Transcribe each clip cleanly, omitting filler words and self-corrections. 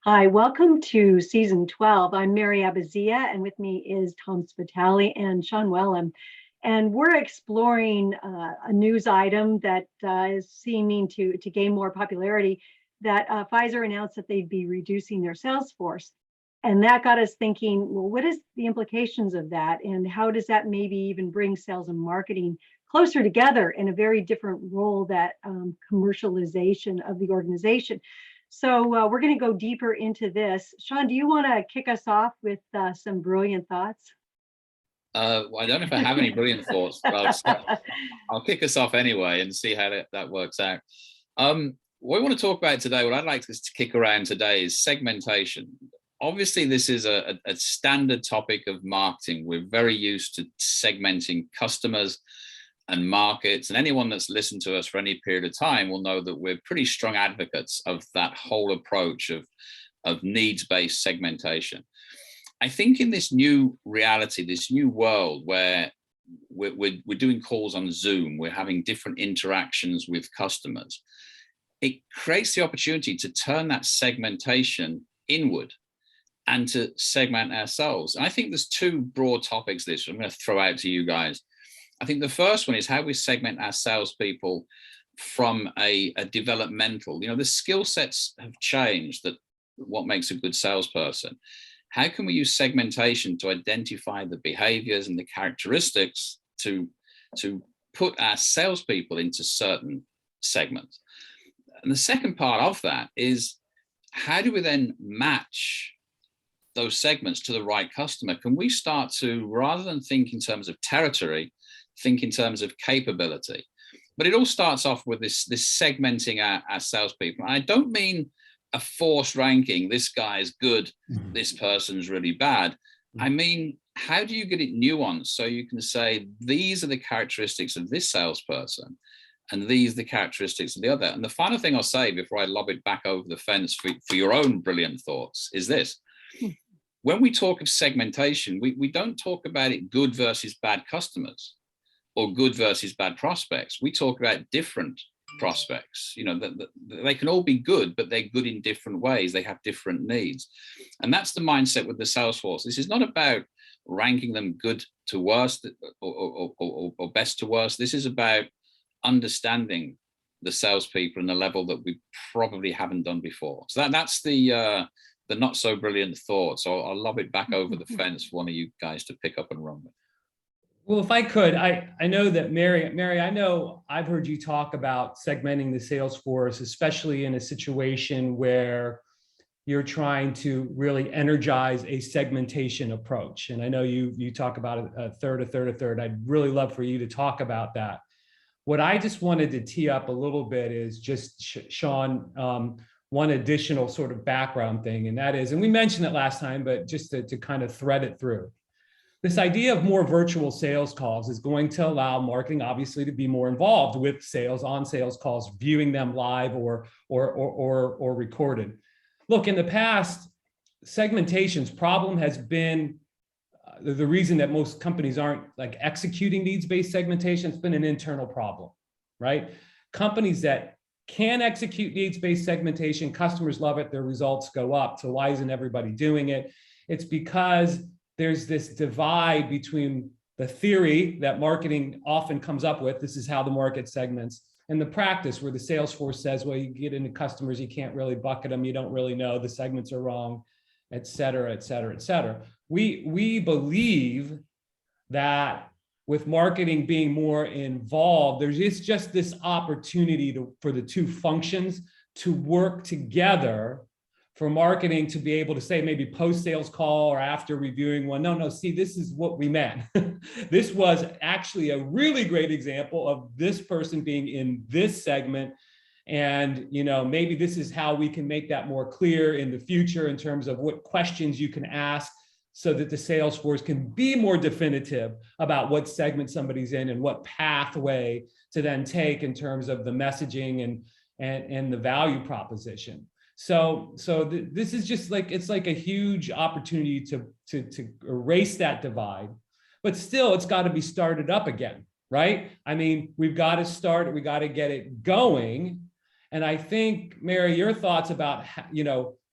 Hi, welcome to season 12. I'm Mary Abazia, and with me is Tom Spitali and Sean Wellham. And we're exploring a news item that is seeming to gain more popularity, that Pfizer announced that they'd be reducing their sales force. And that got us thinking, well, what is the implications of that? And how does that maybe even bring sales and marketing closer together in a very different role, that commercialization of the organization? So we're going to go deeper into this. Sean, do you want to kick us off with some brilliant thoughts? Well, I don't know if I have any brilliant thoughts, but I'll kick us off anyway and see how that works out. What we want to talk about today, what I'd like us to kick around today, is segmentation. Obviously, this is a standard topic of marketing. We're very used to segmenting customers and markets, and anyone that's listened to us for any period of time will know that we're pretty strong advocates of that whole approach of needs-based segmentation. I think in this new reality, this new world where we're doing calls on Zoom, we're having different interactions with customers, it creates the opportunity to turn that segmentation inward and to segment ourselves. And I think there's two broad topics this I'm going to throw out to you guys. I think the first one is how we segment our salespeople from a developmental, the skill sets have changed, that what makes a good salesperson. How can we use segmentation to identify the behaviors and the characteristics to put our salespeople into certain segments? And the second part of that is, how do we then match those segments to the right customer? Can we start to, rather than think in terms of territory, think in terms of capability? But it all starts off with this segmenting our salespeople. And I don't mean a forced ranking, this guy's good, this person's really bad. I mean, how do you get it nuanced so you can say, these are the characteristics of this salesperson and these are the characteristics of the other? And the final thing I'll say before I lob it back over the fence for your own brilliant thoughts is this. When we talk of segmentation, we don't talk about it good versus bad customers or good versus bad prospects. We talk about different prospects. They can all be good, but they're good in different ways. They have different needs. And that's the mindset with the sales force. This is not about ranking them good to worst or best to worst. This is about understanding the salespeople in a level that we probably haven't done before. So that's the not so brilliant thoughts. So I'll lob it back over the fence for one of you guys to pick up and run with. Well, if I could, I know that Mary, I know I've heard you talk about segmenting the sales force, especially in a situation where you're trying to really energize a segmentation approach. And I know you talk about a third. I'd really love for you to talk about that. What I just wanted to tee up a little bit is just, Sean, one additional sort of background thing, and that is, and we mentioned it last time, but just to kind of thread it through. This idea of more virtual sales calls is going to allow marketing, obviously, to be more involved with sales on sales calls, viewing them live or recorded. Look, in the past, segmentation's problem has been the reason that most companies aren't executing needs-based segmentation. It's been an internal problem, right? Companies that can execute needs-based segmentation, customers love it, their results go up. So why isn't everybody doing it? It's because there's this divide between the theory that marketing often comes up with, this is how the market segments, and the practice where the sales force says, well, you get into customers, you can't really bucket them, you don't really know, the segments are wrong, et cetera, et cetera, et cetera. We believe that with marketing being more involved, there's just this opportunity for the two functions to work together, for marketing to be able to say, maybe post-sales call or after reviewing one, no, see, this is what we meant. This was actually a really great example of this person being in this segment. And maybe this is how we can make that more clear in the future in terms of what questions you can ask so that the sales force can be more definitive about what segment somebody's in and what pathway to then take in terms of the messaging and the value proposition. So this is just it's like a huge opportunity to erase that divide, but still it's got to be started up again, right? I mean, we've got to start, we got to get it going. And I think, Mary, your thoughts about,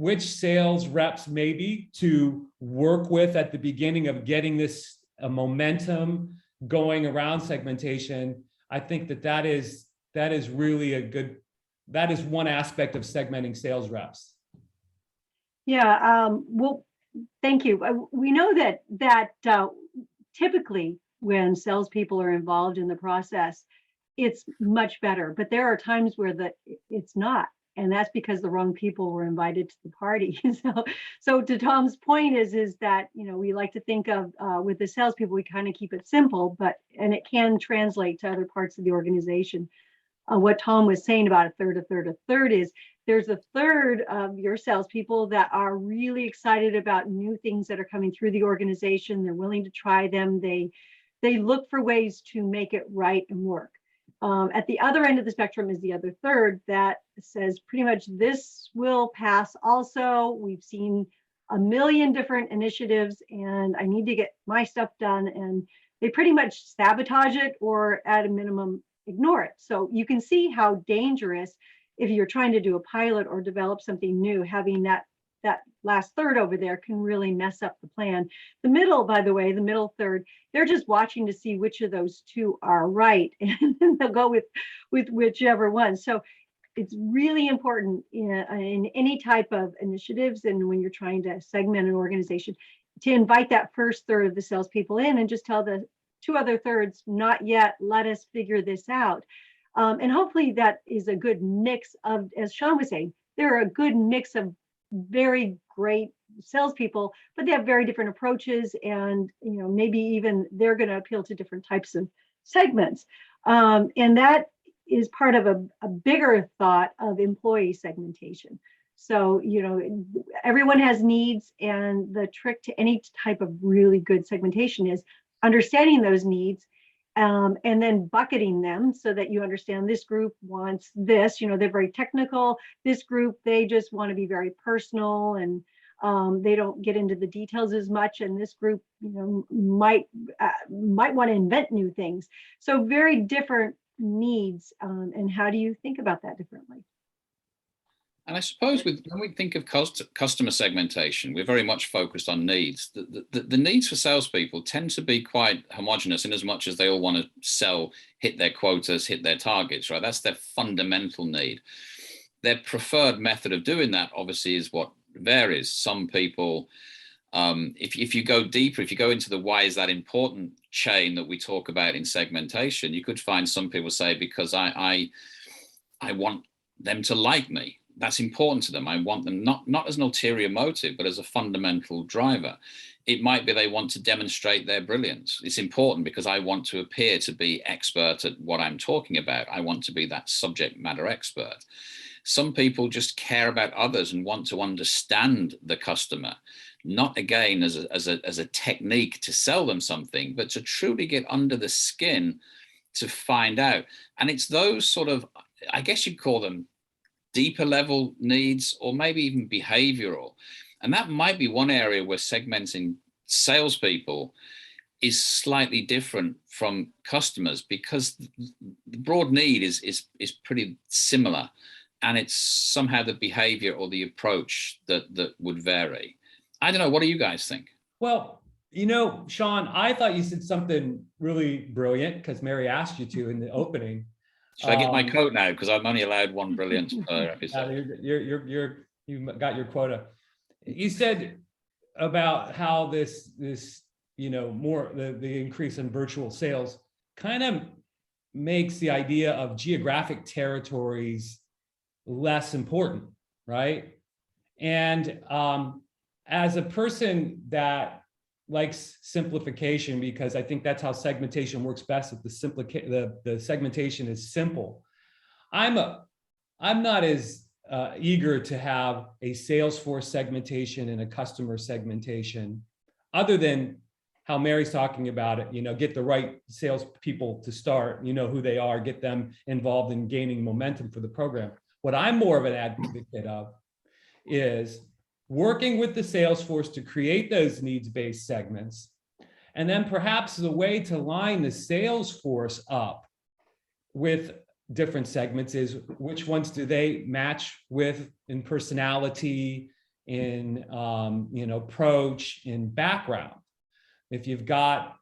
which sales reps maybe to work with at the beginning of getting this momentum going around segmentation. I think that is really that is one aspect of segmenting sales reps. Yeah, well, thank you. We know that typically when salespeople are involved in the process, it's much better. But there are times where it's not, and that's because the wrong people were invited to the party. So to Tom's point is that we like to think of with the salespeople, we kind of keep it simple, and it can translate to other parts of the organization. What Tom was saying about a third is there's a third of your salespeople that are really excited about new things that are coming through the organization. They're willing to try them. They look for ways to make it right and work. At the other end of the spectrum is the other third that says pretty much this will pass. Also, we've seen a million different initiatives and I need to get my stuff done. And they pretty much sabotage it or at a minimum ignore it. So you can see how dangerous, if you're trying to do a pilot or develop something new, having that last third over there can really mess up the plan. The middle, by the way, the middle third, they're just watching to see which of those two are right, and they'll go with whichever one. So it's really important in any type of initiatives, and when you're trying to segment an organization, to invite that first third of the salespeople in and just tell the two other thirds, not yet, let us figure this out. And hopefully that is a good mix of, as Sean was saying, there are a good mix of very great salespeople, but they have very different approaches, and maybe even they're going to appeal to different types of segments. And that is part of a bigger thought of employee segmentation. So, everyone has needs, and the trick to any type of really good segmentation is understanding those needs, and then bucketing them so that you understand this group wants this, they're very technical. This group, they just want to be very personal, and they don't get into the details as much. And this group, might want to invent new things. So very different needs. And how do you think about that differently? And I suppose when we think of customer segmentation, we're very much focused on needs. The needs for salespeople tend to be quite homogenous in as much as they all want to sell, hit their quotas, hit their targets, right? That's their fundamental need. Their preferred method of doing that obviously is what varies. Some people, if you go deeper, if you go into the why is that important chain that we talk about in segmentation, you could find some people say, because I want them to like me. That's important to them. I want them not as an ulterior motive, but as a fundamental driver. It might be they want to demonstrate their brilliance. It's important because I want to appear to be expert at what I'm talking about. I want to be that subject matter expert. Some people just care about others and want to understand the customer, not again as a technique to sell them something, but to truly get under the skin to find out. And it's those sort of, I guess you'd call them deeper level needs, or maybe even behavioral. And that might be one area where segmenting salespeople is slightly different from customers, because the broad need is pretty similar. And it's somehow the behavior or the approach that would vary. I don't know. What do you guys think? Well, Sean, I thought you said something really brilliant, because Mary asked you to in the opening. Should I get my coat now? Because I'm only allowed one brilliance per episode. You've got your quota. You said about how this more the increase in virtual sales kind of makes the idea of geographic territories less important, right? And as a person that likes simplification, because I think that's how segmentation works best, if the segmentation is simple. I'm not as eager to have a Salesforce segmentation and a customer segmentation, other than how Mary's talking about it, get the right salespeople to start, who they are, get them involved in gaining momentum for the program. What I'm more of an advocate of is working with the Salesforce to create those needs-based segments, and then perhaps the way to line the Salesforce up with different segments is which ones do they match with in personality, in approach, in background. If you've got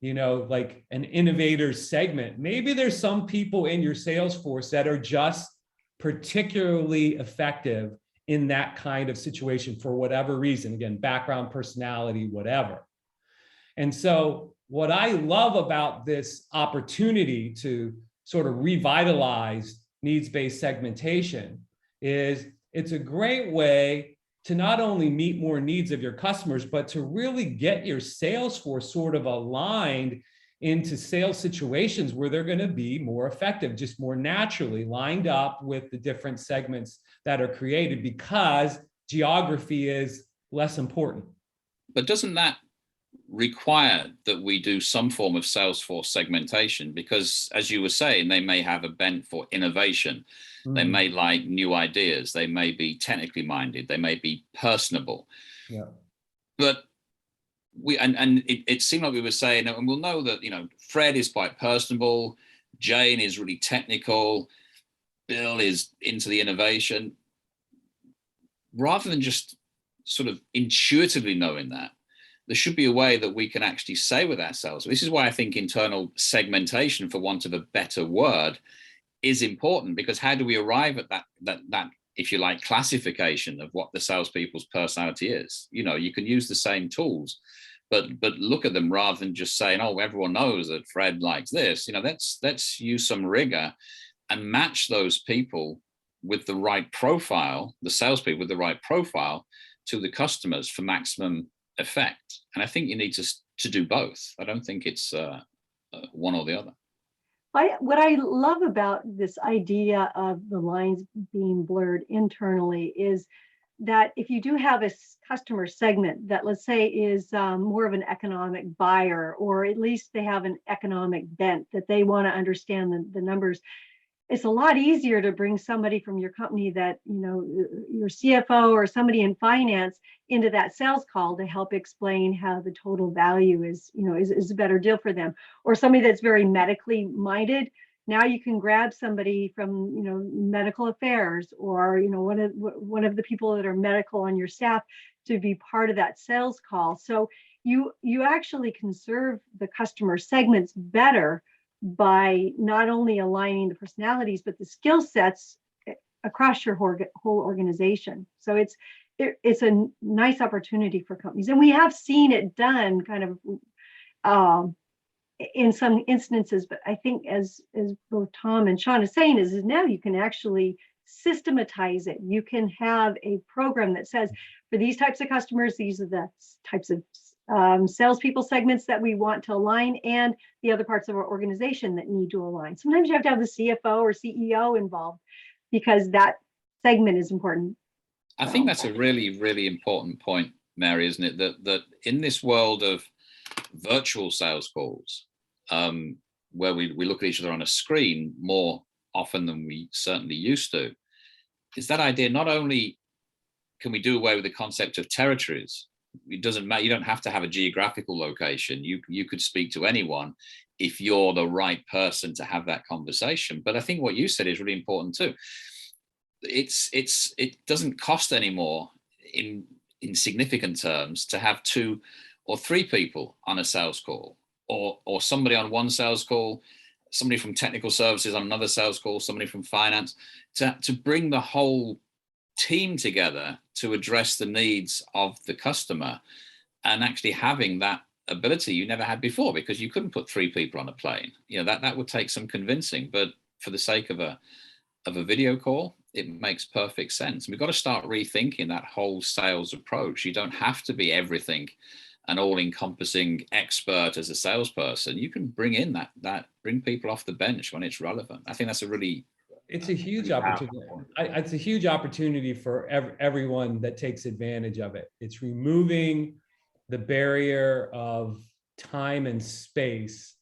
like an innovator segment, maybe there's some people in your sales force that are just particularly effective in that kind of situation for whatever reason. Again, background, personality, whatever. And so what I love about this opportunity to sort of revitalize needs-based segmentation is it's a great way to not only meet more needs of your customers, but to really get your sales force sort of aligned into sales situations where they're going to be more effective, just more naturally lined up with the different segments that are created, because geography is less important. But doesn't that require that we do some form of sales force segmentation? Because as you were saying, they may have a bent for innovation. They may like new ideas. They may be technically minded. They may be personable. Yeah. But it seemed like we were saying, and we'll know that, Fred is quite personable. Jane is really technical. Bill is into the innovation. Rather than just sort of intuitively knowing that, there should be a way that we can actually say with ourselves. This is why I think internal segmentation, for want of a better word, is important, because how do we arrive at that, if you like, classification of what the salespeople's personality is? You can use the same tools, but look at them rather than just saying, oh, everyone knows that Fred likes this. Let's use some rigor and match those people with the right profile, the salespeople with the right profile to the customers for maximum effect. And I think you need to do both. I don't think it's one or the other. What I love about this idea of the lines being blurred internally is that if you do have a customer segment that, let's say, is more of an economic buyer, or at least they have an economic bent that they want to understand the numbers, it's a lot easier to bring somebody from your company that, your CFO or somebody in finance into that sales call to help explain how the total value is a better deal for them. Or somebody that's very medically minded. Now you can grab somebody from, medical affairs, or, one of the people that are medical on your staff to be part of that sales call. So you actually can serve the customer segments better by not only aligning the personalities, but the skill sets across your whole organization. So it's a nice opportunity for companies. And we have seen it done kind of in some instances, but I think as both Tom and Sean is saying, is now you can actually systematize it. You can have a program that says, for these types of customers, these are the types of salespeople segments that we want to align, and the other parts of our organization that need to align. Sometimes you have to have the CFO or CEO involved because that segment is important. I think that's a really, really important point, Mary, isn't it? That in this world of virtual sales calls, where we look at each other on a screen more often than we certainly used to, is that idea, not only can we do away with the concept of territories, it doesn't matter, you don't have to have a geographical location. You could speak to anyone if you're the right person to have that conversation. But I think what you said is really important too. It doesn't cost anymore in significant terms to have 2 or 3 people on a sales call, or somebody on one sales call, somebody from technical services on another sales call, somebody from finance, to bring the whole team together to address the needs of the customer, and actually having that ability you never had before, because you couldn't put 3 people on a plane. That would take some convincing, but for the sake of a video call, it makes perfect sense. We've got to start rethinking that whole sales approach. You don't have to be everything, an all-encompassing expert as a salesperson. You can bring in bring people off the bench when it's relevant. I think that's it's a huge opportunity. It's a huge opportunity for everyone that takes advantage of it. It's removing the barrier of time and space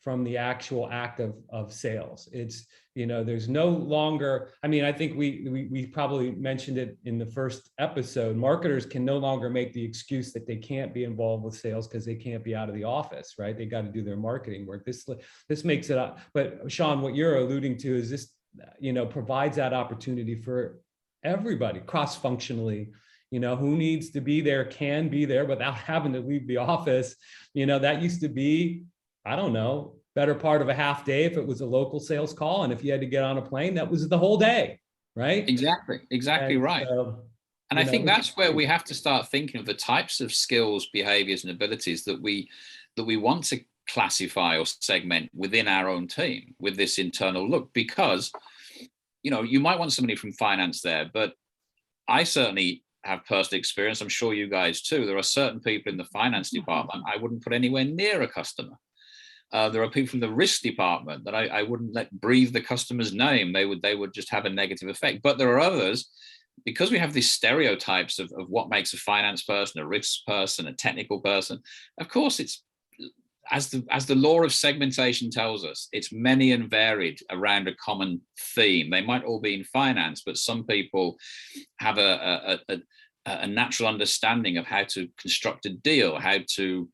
from the actual act of sales. It's, there's no longer, I think we probably mentioned it in the first episode, marketers can no longer make the excuse that they can't be involved with sales because they can't be out of the office, right? They got to do their marketing work. This makes it up. But Sean, what you're alluding to is this, provides that opportunity for everybody cross-functionally who needs to be there can be there without having to leave the office. That used to be, I don't know, better part of a half day if it was a local sales call. And if you had to get on a plane, that was the whole day, right? Exactly right. And I think that's where we have to start thinking of the types of skills, behaviors, and abilities that we want to classify or segment within our own team with this internal look. Because, you might want somebody from finance there, but I certainly have personal experience. I'm sure you guys too. There are certain people in the finance department I wouldn't put anywhere near a customer. There are people from the risk department that I wouldn't let breathe the customer's name. They would just have a negative effect. But there are others, because we have these stereotypes of what makes a finance person, a risk person, a technical person. Of course, it's as the law of segmentation tells us, it's many and varied around a common theme. They might all be in finance, but some people have a natural understanding of how to construct a deal, how to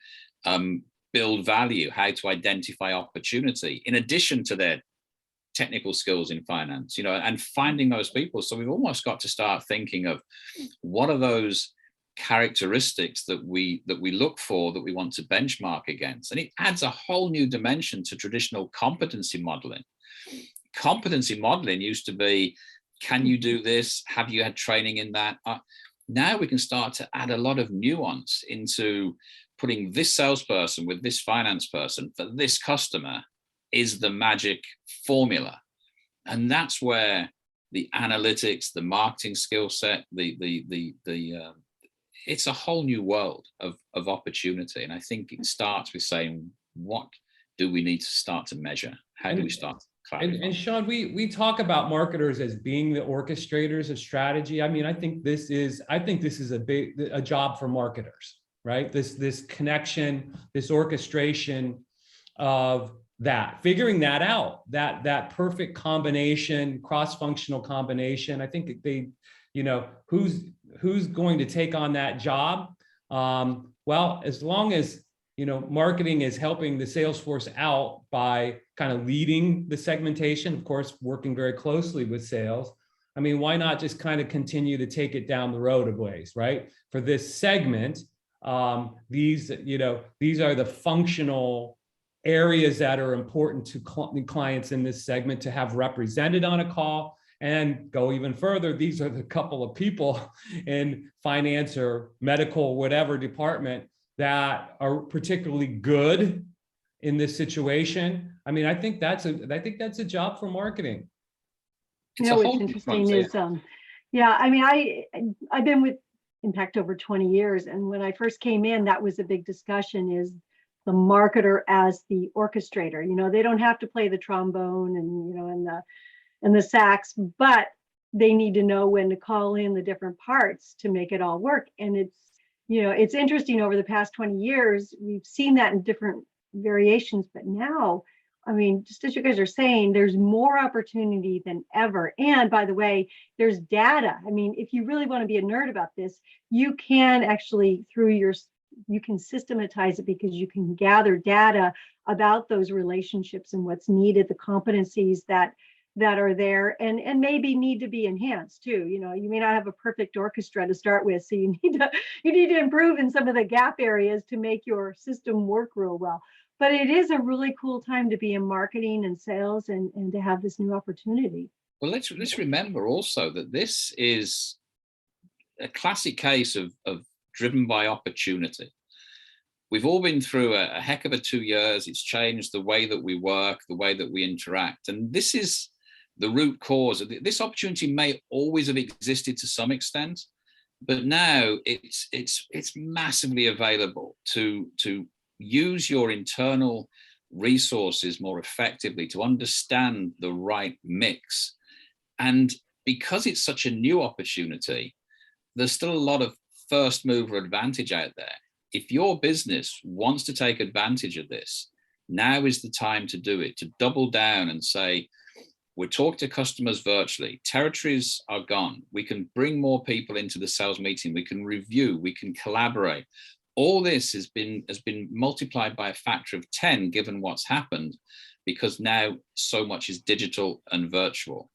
build value, how to identify opportunity, in addition to their technical skills in finance, and finding those people. So we've almost got to start thinking of what are those characteristics that we look for, that we want to benchmark against. And it adds a whole new dimension to traditional competency modeling. Competency modeling used to be, can you do this? Have you had training in that? Now we can start to add a lot of nuance into putting this salesperson with this finance person for this customer is the magic formula. And that's where the analytics, the marketing skill set, it's a whole new world of opportunity. And I think it starts with saying, what do we need to start to measure? How do we start to clarify? And Sean, we talk about marketers as being the orchestrators of strategy. I mean, I think this is a job for marketers, right? This connection, this orchestration of that, figuring that out, that perfect combination, cross-functional combination. I think they, who's going to take on that job? Well, as long as, marketing is helping the sales force out by kind of leading the segmentation, of course, working very closely with sales. I mean, why not just kind of continue to take it down the road of ways, right? For this segment, these are the functional areas that are important to clients in this segment to have represented on a call. And go even further, these are the couple of people in finance or medical, whatever department that are particularly good in this situation. I mean, I think that's a job for marketing. What's interesting is, I mean, I've been with Impact over 20 years, and when I first came in, that was a big discussion: is the marketer as the orchestrator. They don't have to play the trombone and the sax, but they need to know when to call in the different parts to make it all work. And it's interesting, over the past 20 years, we've seen that in different variations, but now, I mean, just as you guys are saying, there's more opportunity than ever. And by the way, there's data. I mean, if you really want to be a nerd about this, you can actually, you can systematize it, because you can gather data about those relationships and what's needed, the competencies that are there, and maybe need to be enhanced too. You may not have a perfect orchestra to start with, so you need to improve in some of the gap areas to make your system work real well. But it is a really cool time to be in marketing and sales, and to have this new opportunity. Well, let's remember also that this is a classic case of driven by opportunity. We've all been through a heck of a 2 years. It's changed the way that we work, the way that we interact, and this is the root cause. This opportunity may always have existed to some extent, but now it's massively available to use your internal resources more effectively, to understand the right mix. And because it's such a new opportunity, there's still a lot of first mover advantage out there. If your business wants to take advantage of this, now is the time to do it, to double down and say, we talk to customers virtually. Territories are gone. We can bring more people into the sales meeting. We can review. We can collaborate. All this has been multiplied by a factor of 10, given what's happened, because now so much is digital and virtual.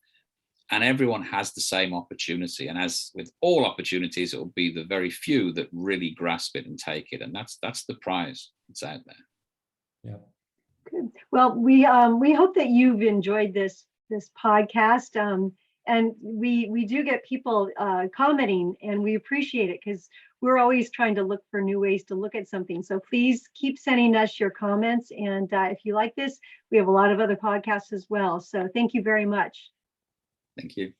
and everyone has the same opportunity. And as with all opportunities, it will be the very few that really grasp it and take it. And that's the prize that's out there. Yeah. Good. Well, we hope that you've enjoyed this podcast. And we do get people commenting, and we appreciate it because we're always trying to look for new ways to look at something. So please keep sending us your comments. And if you like this, we have a lot of other podcasts as well. So thank you very much. Thank you.